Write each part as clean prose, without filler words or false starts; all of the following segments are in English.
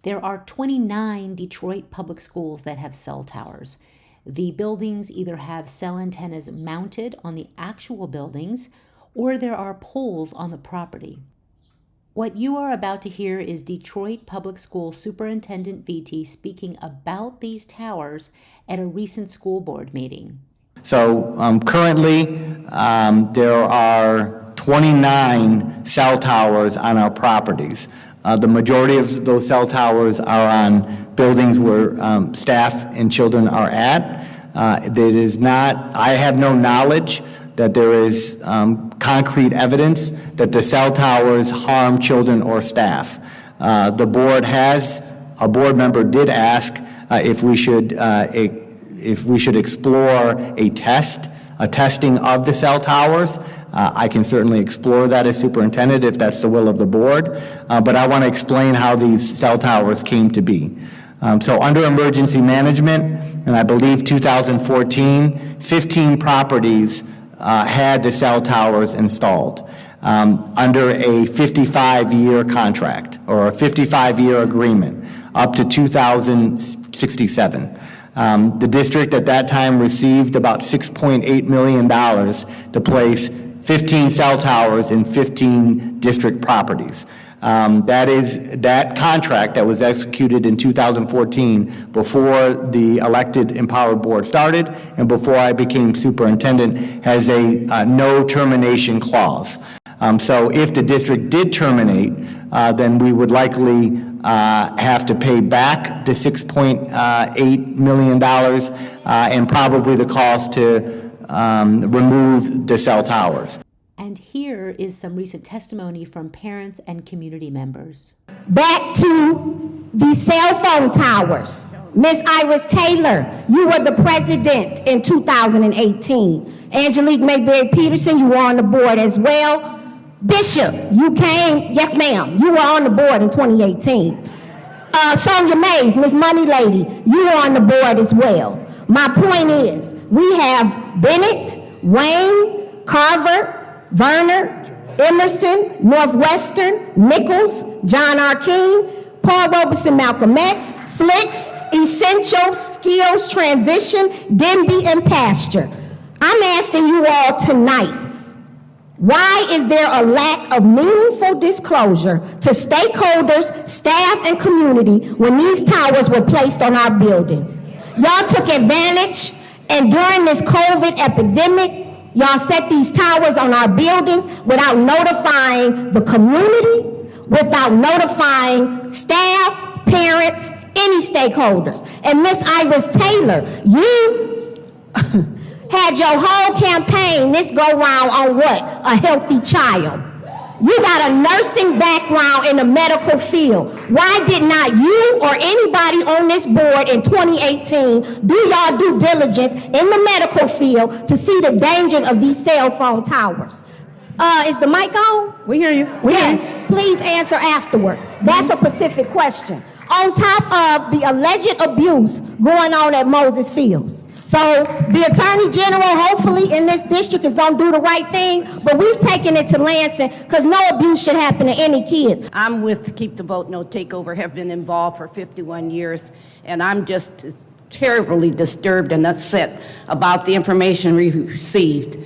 There are 29 Detroit public schools that have cell towers. The buildings either have cell antennas mounted on the actual buildings, or there are poles on the property. What you are about to hear is Detroit Public School Superintendent VT speaking about these towers at a recent school board meeting. So currently there are 29 cell towers on our properties. The majority of those cell towers are on buildings where staff and children are at. I have no knowledge that there is concrete evidence that the cell towers harm children or staff. A board member did ask if we should explore a testing of the cell towers. I can certainly explore that as superintendent if that's the will of the board, but I want to explain how these cell towers came to be. So under emergency management, and I believe 2014, 15 properties had the cell towers installed under a 55-year contract or a 55-year agreement up to 2067. The district at that time received about $6.8 million to place 15 cell towers in 15 district properties. That contract that was executed in 2014 before the elected empowered board started and before I became superintendent has a no termination clause. So if the district did terminate, then we would likely have to pay back the $6.8 million and probably the cost to remove the cell towers. And here is some recent testimony from parents and community members. Back to the cell phone towers. Ms. Iris Taylor, you were the president in 2018. Angelique Mayberry Peterson, you were on the board as well. Bishop, you came, yes ma'am, you were on the board in 2018. Sonia Mays, Ms. Money Lady, you were on the board as well. My point is, we have Bennett, Wayne, Carver, Verner, Emerson, Northwestern, Nichols, John R. King, Paul Robeson, Malcolm X, Flicks, Essential, Skills, Transition, Denby, and Pasture. I'm asking you all tonight, why is there a lack of meaningful disclosure to stakeholders, staff, and community when these towers were placed on our buildings? Y'all took advantage, and during this COVID epidemic, y'all set these towers on our buildings without notifying the community, without notifying staff, parents, any stakeholders. And Ms. Iris Taylor, you had your whole campaign this go round on what? A healthy child. You got a nursing background in the medical field. Why did not you or anybody on this board in 2018 do y'all due diligence in the medical field to see the dangers of these cell phone towers? Is the mic on? We hear you. Yes, please answer afterwards. That's a specific question. On top of the alleged abuse going on at Moses Fields. So the Attorney General, hopefully in this district, is going to do the right thing, but we've taken it to Lansing because no abuse should happen to any kids. I'm with Keep the Vote No Takeover, have been involved for 51 years, and I'm just terribly disturbed and upset about the information we received.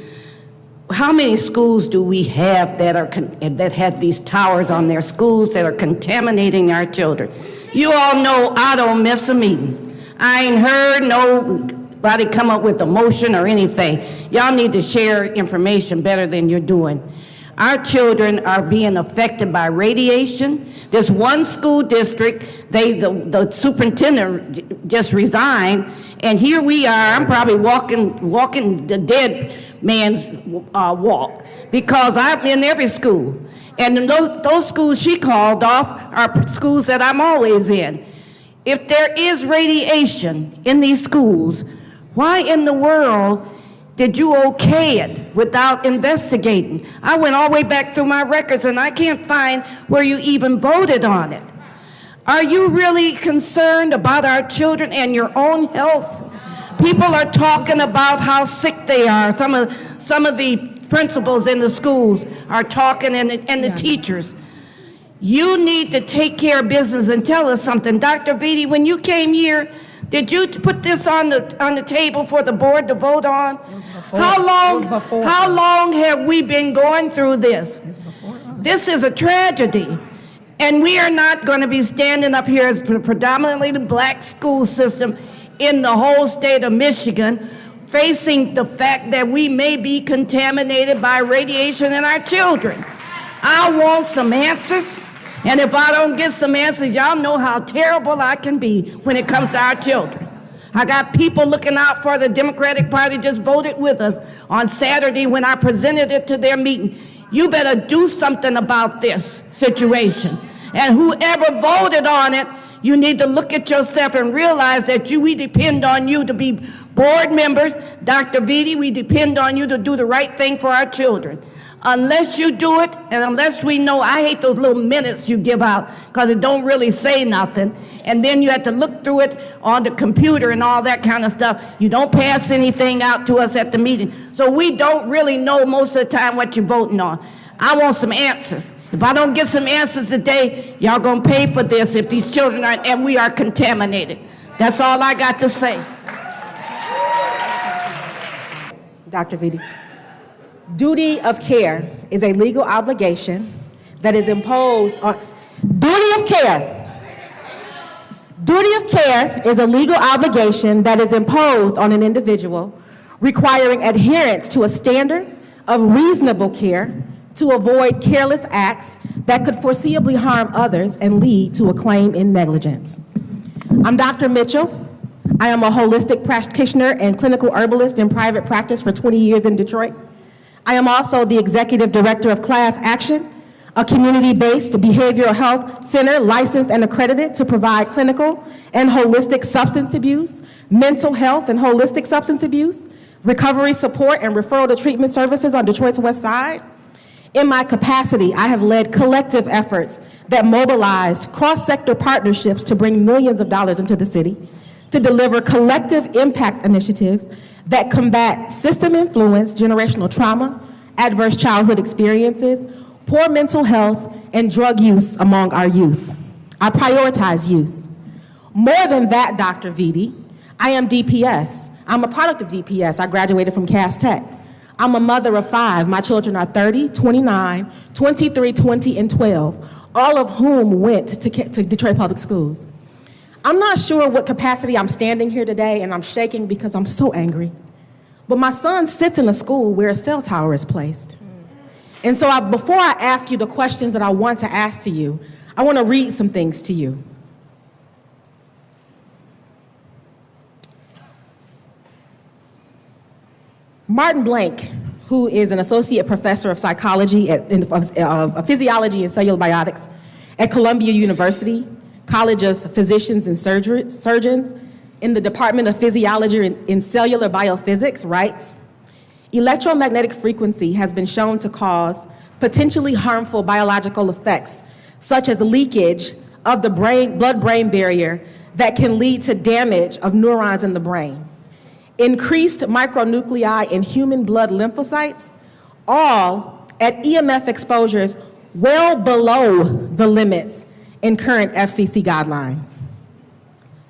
How many schools do we have that have these towers on their schools that are contaminating our children? You all know I don't miss a meeting. I ain't heard nobody come up with a motion or anything. Y'all need to share information better than you're doing. Our children are being affected by radiation. There's one school district, the superintendent just resigned, and here we are, I'm probably walking the dead man's walk, because I'm in every school. And those schools she called off are schools that I'm always in. If there is radiation in these schools, why in the world did you okay it without investigating? I went all the way back through my records and I can't find where you even voted on it. Are you really concerned about our children and your own health? People are talking about how sick they are. Some of the principals in the schools are talking, and the teachers. You need to take care of business and tell us something. Dr. Vitti, when you came here, did you put this on the table for the board to vote on? It was before. How long, It was before. how long have we been going through this? It's before us. This is a tragedy. And we are not going to be standing up here as predominantly the black school system in the whole state of Michigan, facing the fact that we may be contaminated by radiation in our children. I want some answers. And if I don't get some answers, y'all know how terrible I can be when it comes to our children. I got people looking out for the Democratic Party just voted with us on Saturday when I presented it to their meeting. You better do something about this situation. And whoever voted on it, you need to look at yourself and realize that we depend on you to be board members. Dr. Vitti, we depend on you to do the right thing for our children. Unless you do it, and unless we know, I hate those little minutes you give out because it don't really say nothing. And then you have to look through it on the computer and all that kind of stuff. You don't pass anything out to us at the meeting. So we don't really know most of the time what you're voting on. I want some answers. If I don't get some answers today, y'all gonna pay for this if these children are, and we are contaminated. That's all I got to say. Dr. Vitti. Duty of care is a legal obligation that is imposed on, duty of care. Duty of care is a legal obligation that is imposed on an individual requiring adherence to a standard of reasonable care to avoid careless acts that could foreseeably harm others and lead to a claim in negligence. I'm Dr. Mitchell. I am a holistic practitioner and clinical herbalist in private practice for 20 years in Detroit. I am also the executive director of Class Action, a community-based behavioral health center licensed and accredited to provide clinical and holistic substance abuse, mental health and holistic substance abuse, recovery support and referral to treatment services on Detroit's West Side. In my capacity, I have led collective efforts that mobilized cross-sector partnerships to bring millions of dollars into the city, to deliver collective impact initiatives that combat system influence, generational trauma, adverse childhood experiences, poor mental health, and drug use among our youth. I prioritize youth. More than that, Dr. Vitti, I am DPS. I'm a product of DPS. I graduated from Cass Tech. I'm a mother of 5. My children are 30, 29, 23, 20, and 12, all of whom went to Detroit Public Schools. I'm not sure what capacity I'm standing here today, and I'm shaking because I'm so angry. But my son sits in a school where a cell tower is placed. And so before I ask you the questions that I want to ask to you, I want to read some things to you. Martin Blank, who is an associate professor of psychology, of physiology and cellular biotics at Columbia University, College of Physicians and Surgeons, in the Department of Physiology and Cellular Biophysics, writes, electromagnetic frequency has been shown to cause potentially harmful biological effects, such as leakage of the blood-brain barrier that can lead to damage of neurons in the brain, increased micronuclei in human blood lymphocytes, all at EMF exposures well below the limits in current FCC guidelines.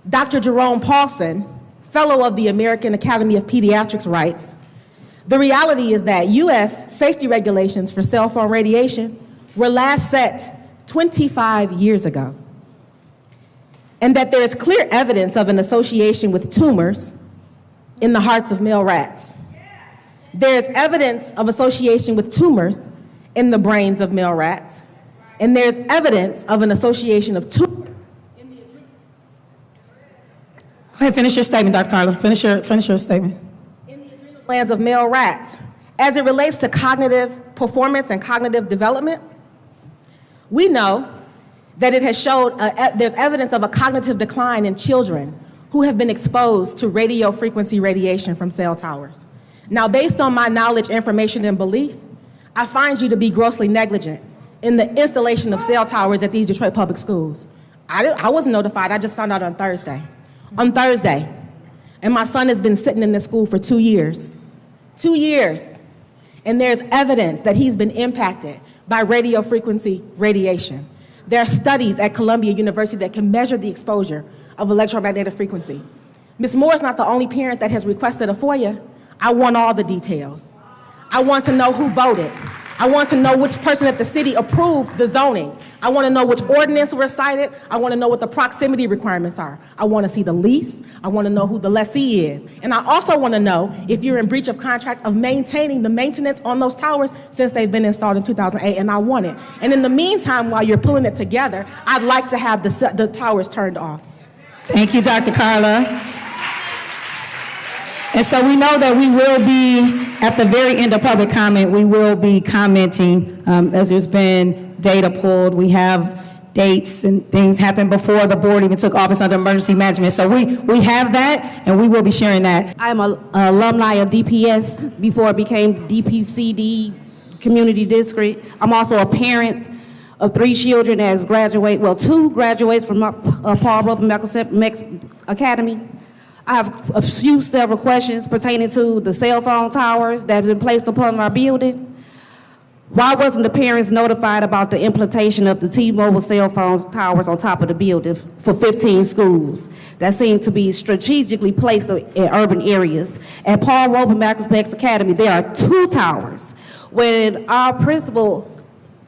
Dr. Jerome Paulson, fellow of the American Academy of Pediatrics, writes, the reality is that US safety regulations for cell phone radiation were last set 25 years ago, and that there is clear evidence of an association with tumors in the hearts of male rats. There is evidence of association with tumors in the brains of male rats, and there's evidence of an association of tumors. Go ahead, finish your statement, Dr. Carla. Finish your statement. In the adrenal glands of male rats. As it relates to cognitive performance and cognitive development, we know that it has showed, there's evidence of a cognitive decline in children who have been exposed to radio frequency radiation from cell towers. Now, based on my knowledge, information, and belief, I find you to be grossly negligent in the installation of cell towers at these Detroit public schools. I wasn't notified, I just found out on Thursday. And my son has been sitting in this school for 2 years. 2 years. And there's evidence that he's been impacted by radio frequency radiation. There are studies at Columbia University that can measure the exposure of electromagnetic frequency. Ms. Moore is not the only parent that has requested a FOIA. I want all the details. I want to know who voted. I want to know which person at the city approved the zoning. I want to know which ordinance were cited. I want to know what the proximity requirements are. I want to see the lease. I want to know who the lessee is. And I also want to know if you're in breach of contract of maintaining the maintenance on those towers since they've been installed in 2008, and I want it. And in the meantime, while you're pulling it together, I'd like to have the towers turned off. Thank you, Dr. Carla. And so we know that we will be, at the very end of public comment, we will be commenting, as there's been data pulled. We have dates and things happened before the board even took office under emergency management. So we have that, and we will be sharing that. I'm an alumni of DPS before it became DPCD Community District. I'm also a parent of 3 children that graduate, well, 2 graduates from Paul Roper Academy. I have several questions pertaining to the cell phone towers that have been placed upon our building. Why wasn't the parents notified about the implementation of the T-Mobile cell phone towers on top of the building for 15 schools that seem to be strategically placed in urban areas? At Paul Roper Academy, there are 2 towers. When our principal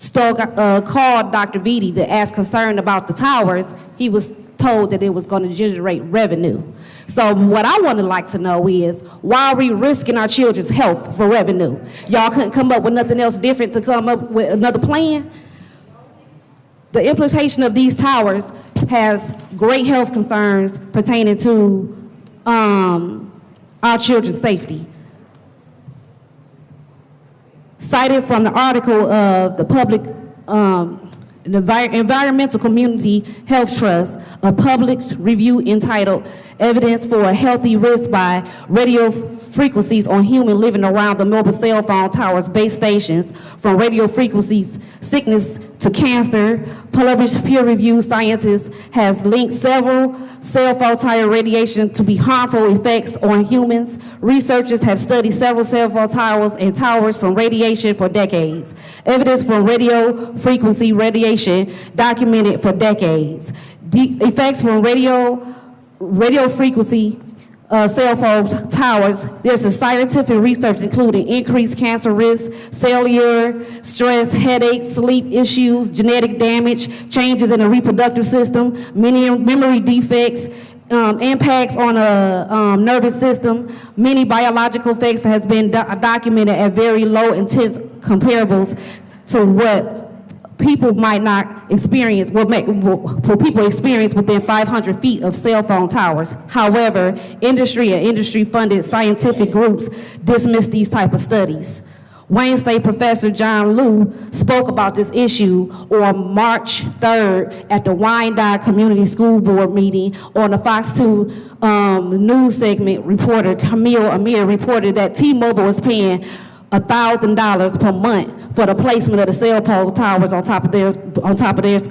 called Dr. Vitti to ask concern about the towers, he was told that it was going to generate revenue. So what I would like to know is, why are we risking our children's health for revenue? Y'all couldn't come up with nothing else different to come up with another plan? The implementation of these towers has great health concerns pertaining to our children's safety. Cited from the article of the Public Environmental Community Health Trust, a public review entitled Evidence for a Healthy Risk by Radio Frequencies on Human Living Around the Mobile Cell Phone Towers Base Stations, from Radio Frequencies Sickness to Cancer. Published peer-reviewed sciences has linked several cell phone tower radiation to be harmful effects on humans. Researchers have studied several cell phone towers and towers from radiation for decades. Evidence from radio frequency radiation documented for decades. The effects from radio frequency cell phone towers, there's a scientific research including increased cancer risk, cellular stress, headaches, sleep issues, genetic damage, changes in the reproductive system, memory defects, impacts on the nervous system, many biological effects that has been documented at very low intense comparables to what people might not experience, for people experience within 500 feet of cell phone towers. However, industry and industry-funded scientific groups dismiss these type of studies. Wayne State Professor John Liu spoke about this issue on March 3rd at the Wyandotte Community School Board meeting. On the Fox 2 news segment, reporter Camille Amir reported that T-Mobile is paying $1,000 per month for the placement of the cell phone towers on top of their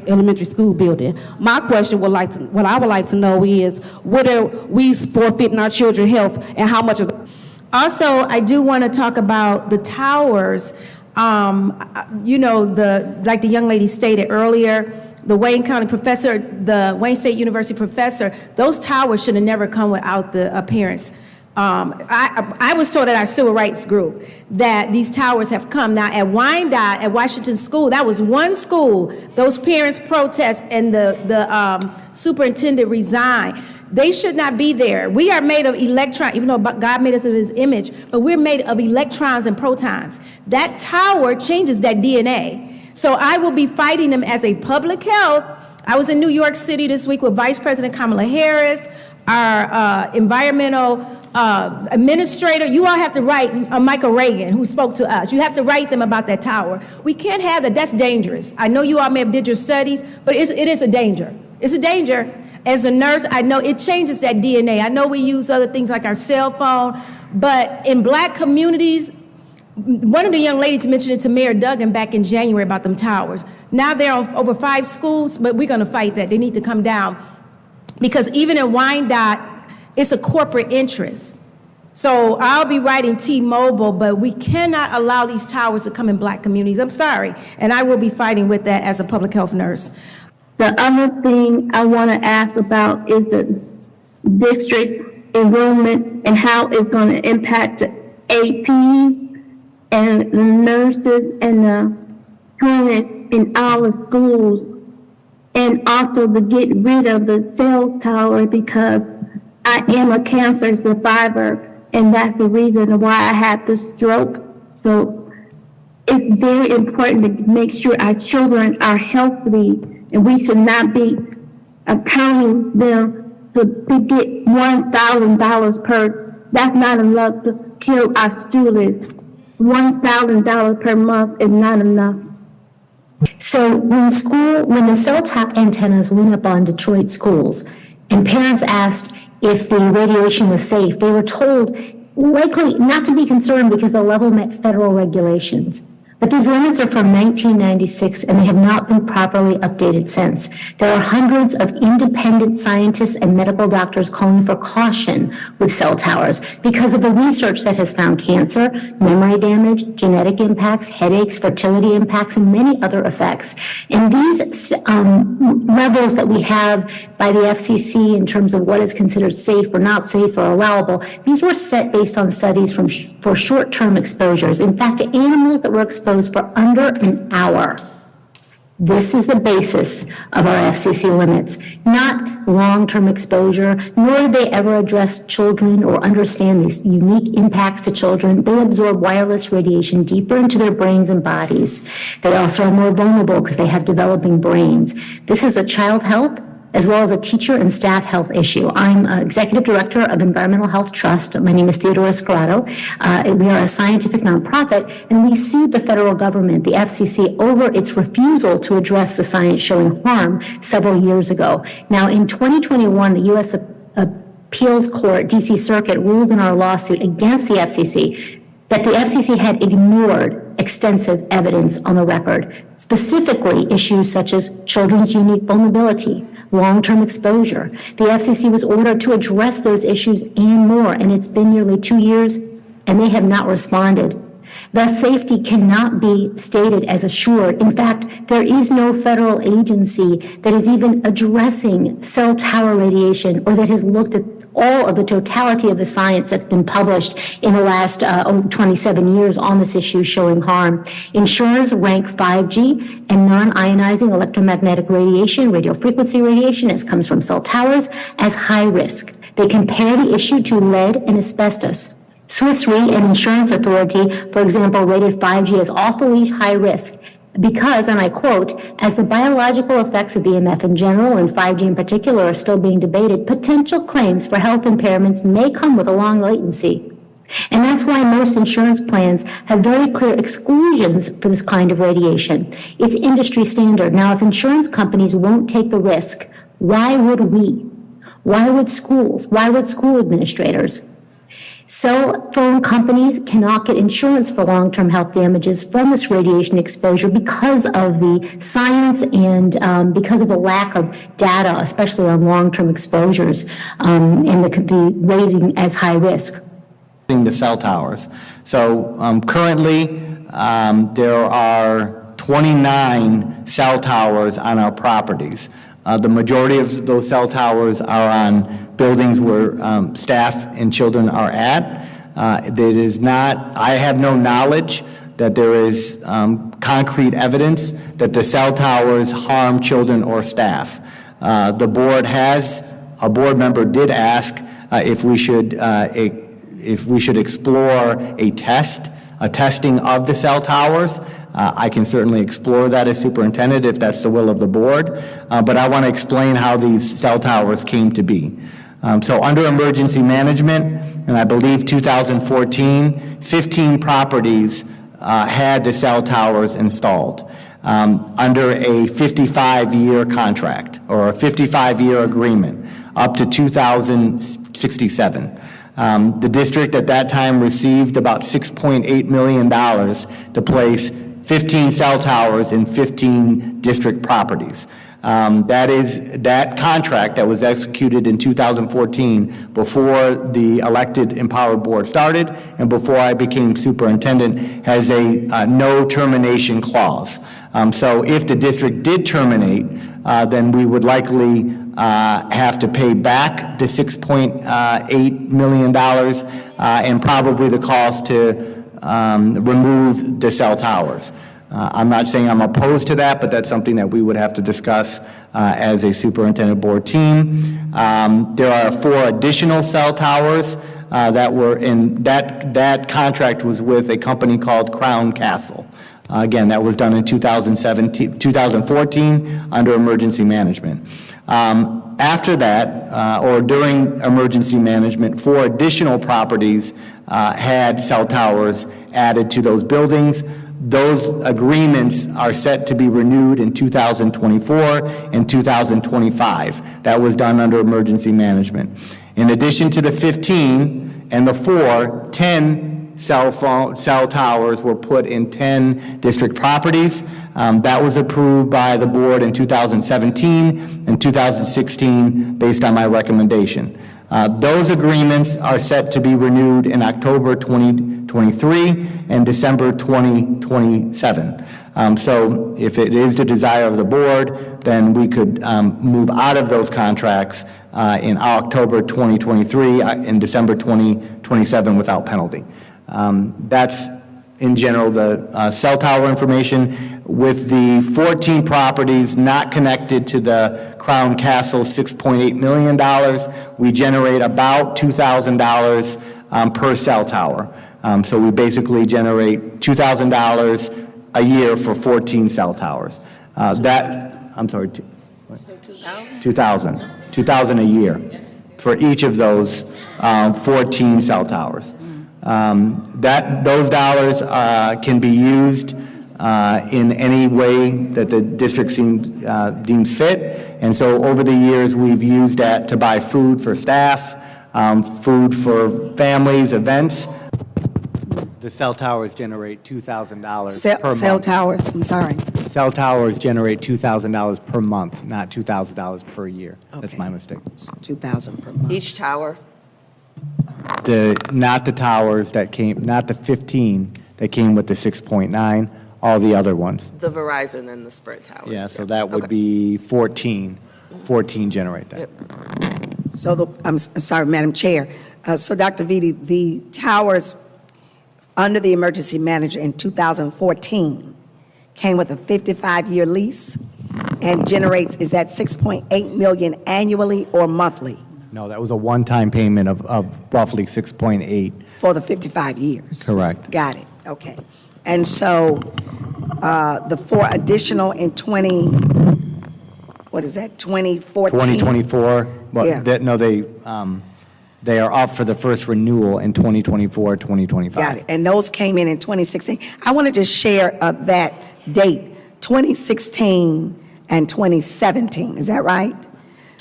elementary school building. My question what I would like to know is, what are we forfeiting our children's health, and how much of the... Also, I do want to talk about the towers. You know, like the young lady stated earlier, the Wayne County professor, the Wayne State University professor, those towers should have never come without the parents. I was told at our civil rights group that these towers have come. Now at Wyandotte, at Washington School, that was one school. Those parents protest and the superintendent resigned. They should not be there. We are made of electrons, even though God made us in his image, but we're made of electrons and protons. That tower changes that DNA. So I will be fighting them as a public health. I was in New York City this week with Vice President Kamala Harris, our environmental administrator. You all have to write Michael Reagan, who spoke to us. You have to write them about that tower. We can't have that. That's dangerous. I know you all may have did your studies, but it is a danger. It's a danger. As a nurse, I know it changes that DNA. I know we use other things like our cell phone, but in black communities, one of the young ladies mentioned it to Mayor Duggan back in January about them towers. Now they're on over 5 schools, but we're gonna fight that. They need to come down. Because even in Wyandotte, it's a corporate interest. So I'll be writing T-Mobile, but we cannot allow these towers to come in black communities. I'm sorry. And I will be fighting with that as a public health nurse. The other thing I want to ask about is the district's enrollment and how it's going to impact the APs and the nurses and the clinics in our schools, and also to get rid of the cell tower, because I am a cancer survivor, and that's the reason why I had the stroke. So it's very important to make sure our children are healthy, and we should not be accounting them to get $1,000 per. That's not enough to kill our students. $1,000 per month is not enough. So when the cell tower antennas went up on Detroit schools and parents asked if the radiation was safe, they were told likely not to be concerned because the level met federal regulations. But these limits are from 1996 and they have not been properly updated since. There are hundreds of independent scientists and medical doctors calling for caution with cell towers because of the research that has found cancer, memory damage, genetic impacts, headaches, fertility impacts, and many other effects. And these levels that we have by the FCC in terms of what is considered safe or not safe or allowable, these were set based on studies for short-term exposures. In fact, animals that were exposed for under an hour. This is the basis of our FCC limits, not long-term exposure, nor did they ever address children or understand these unique impacts to children. They absorb wireless radiation deeper into their brains and bodies. They also are more vulnerable because they have developing brains. This is a child health as well as a teacher and staff health issue. I'm Executive Director of Environmental Health Trust. My name is Theodora Scarato. We are a scientific nonprofit, and we sued the federal government, the FCC, over its refusal to address the science showing harm several years ago. Now, in 2021, the U.S. Appeals Court, D.C. Circuit, ruled in our lawsuit against the FCC that the FCC had ignored extensive evidence on the record, specifically issues such as children's unique vulnerability, long-term exposure. The FCC was ordered to address those issues and more, and it's been nearly 2 years, and they have not responded. Thus, safety cannot be stated as assured. In fact, there is no federal agency that is even addressing cell tower radiation or that has looked at all of the totality of the science that's been published in the last 27 years on this issue showing harm. Insurers rank 5G and non-ionizing electromagnetic radiation, radio frequency radiation, as comes from cell towers, as high risk. They compare the issue to lead and asbestos. Swiss Re, an insurance authority, for example, rated 5G as awfully high risk because, and I quote, as the biological effects of EMF in general and 5G in particular are still being debated, potential claims for health impairments may come with a long latency. And that's why most insurance plans have very clear exclusions for this kind of radiation. It's industry standard. Now, if insurance companies won't take the risk, why would we? Why would schools? Why would school administrators? Cell phone companies cannot get insurance for long-term health damages from this radiation exposure because of the science and because of the lack of data, especially on long-term exposures and the rating as high risk. The cell towers. So currently there are 29 cell towers on our properties. The majority of those cell towers are on buildings where staff and children are at. I have no knowledge that there is concrete evidence that the cell towers harm children or staff. A board member did ask if we should explore a testing of the cell towers. I can certainly explore that as superintendent if that's the will of the board, but I want to explain how these cell towers came to be. So under emergency management, and I believe 2014, 15 properties had the cell towers installed under a 55-year contract or a 55-year agreement up to 2067. The district at that time received about $6.8 million to place 15 cell towers in 15 district properties. That contract that was executed in 2014 before the elected empowered board started and before I became superintendent has a no termination clause. So if the district did terminate, then we would likely have to pay back the $6.8 million and probably the cost to remove the cell towers. I'm not saying I'm opposed to that, but that's something that we would have to discuss as a superintendent board team. There are 4 additional cell towers that were in, that contract was with a company called Crown Castle. Again, that was done in 2014 under emergency management. After that, or during emergency management, 4 additional properties had cell towers added to those buildings. Those agreements are set to be renewed in 2024 and 2025. That was done under emergency management. In addition to the 15 and the 4, 10 cell towers were put in 10 district properties. That was approved by the board in 2017 and 2016 based on my recommendation. Those agreements are set to be renewed in October 2023 and December 2027. So if it is the desire of the board, then we could move out of those contracts in October 2023 and December 2027 without penalty. That's in general the cell tower information. With the 14 properties not connected to the Crown Castle $6.8 million, we generate about $2,000 per cell tower. So we basically generate $2,000 a year for 14 cell towers. I'm sorry, you say 2,000? 2,000 a year for each of those 14 cell towers. Those dollars can be used in any way that the district deems fit. And so over the years, we've used that to buy food for staff, food for families, events. The cell towers generate $2,000 per month. Cell towers, I'm sorry. Cell towers generate $2,000 per month, not $2,000 per year. That's Okay. my mistake. 2,000 per month. Each tower? Not the towers that came, not the 15 that came with the 6.9, all the other ones. The Verizon and the Sprint towers? Yeah, so that would Okay. be 14. 14 generate that. Yep. So I'm sorry, Madam Chair. So Dr. Vitti, the towers under the emergency manager in 2014 came with a 55-year lease and generates, is that 6.8 million annually or monthly No, that was a one-time payment of roughly 6.8. for the 55 years? Correct. Got it, okay. And so the 4 additional in 2014? 2024, Yeah. they are up for the first renewal in 2024, 2025. Got it. And those came in 2016. I want to just share that date, 2016 and 2017. Is that right?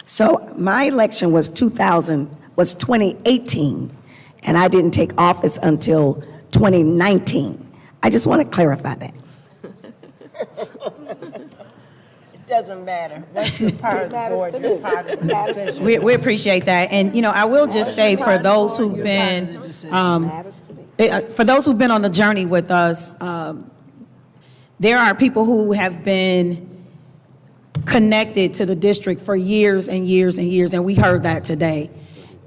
So my election was 2018, and I didn't take office until 2019. I just want to clarify that. It doesn't matter. That's the part of the board, you're part of the decision. We appreciate that. And, you know, I will just say for those who've been, for those who've been on the journey with us, there are people who have been connected to the district for years and years and years, and we heard that today.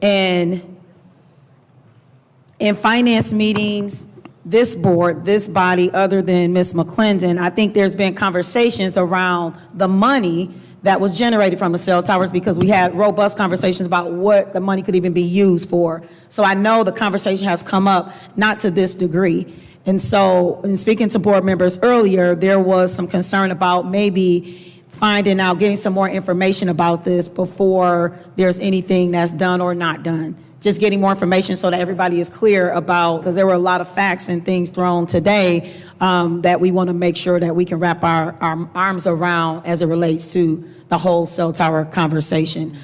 And in finance meetings, this board, this body, other than Ms. McClendon, I think there's been conversations around the money that was generated from the cell towers because we had robust conversations about what the money could even be used for. So I know the conversation has come up, not to this degree. And so, in speaking to board members earlier, there was some concern about maybe finding out, getting some more information about this before there's anything that's done or not done. Just getting more information so that everybody is clear about, because there were a lot of facts and things thrown today that we want to make sure that we can wrap our arms around as it relates to the whole cell tower conversation.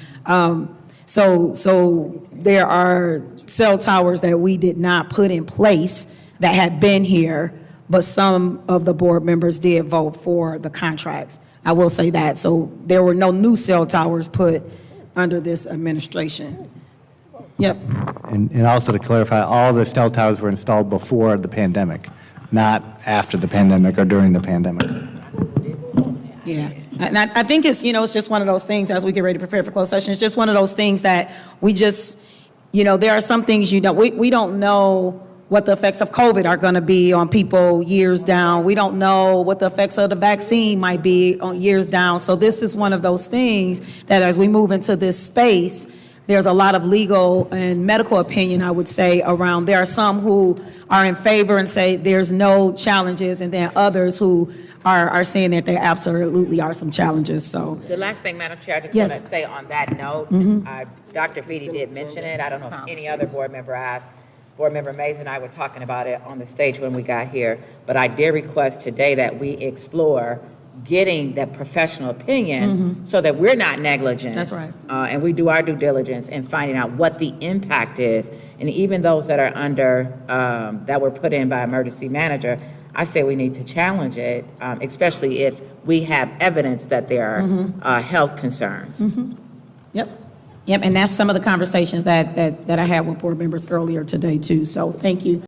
So there are cell towers that we did not put in place that had been here, but some of the board members did vote for the contracts. I will say that. So there were no new cell towers put under this administration. Yep. And also to clarify, all the cell towers were installed before the pandemic, not after the pandemic or during the pandemic. Yeah, and I think it's, it's just one of those things, as we get ready to prepare for closed session, it's just one of those things that we just, there are some things, we don't know what the effects of COVID are going to be on people years down. We don't know what the effects of the vaccine might be on years down. So this is one of those things that as we move into this space, there's a lot of legal and medical opinion, I would say, around. There are some who are in favor and say there's no challenges, and then others who are saying that there absolutely are some challenges, so. The last thing, Madam Chair, I just Yes. want to say on that note, Dr. Vitti did mention it. I don't know if any other board member asked. Board Member Mays and I were talking about it on the stage when we got here, but I did request today that we explore getting that professional opinion so that we're not negligent. That's right. And we do our due diligence in finding out what the impact is. And even those that are under, that were put in by emergency manager, I say we need to challenge it, especially if we have evidence that there are health concerns. Yep, and that's some of the conversations that I had with board members earlier today, too, so thank you.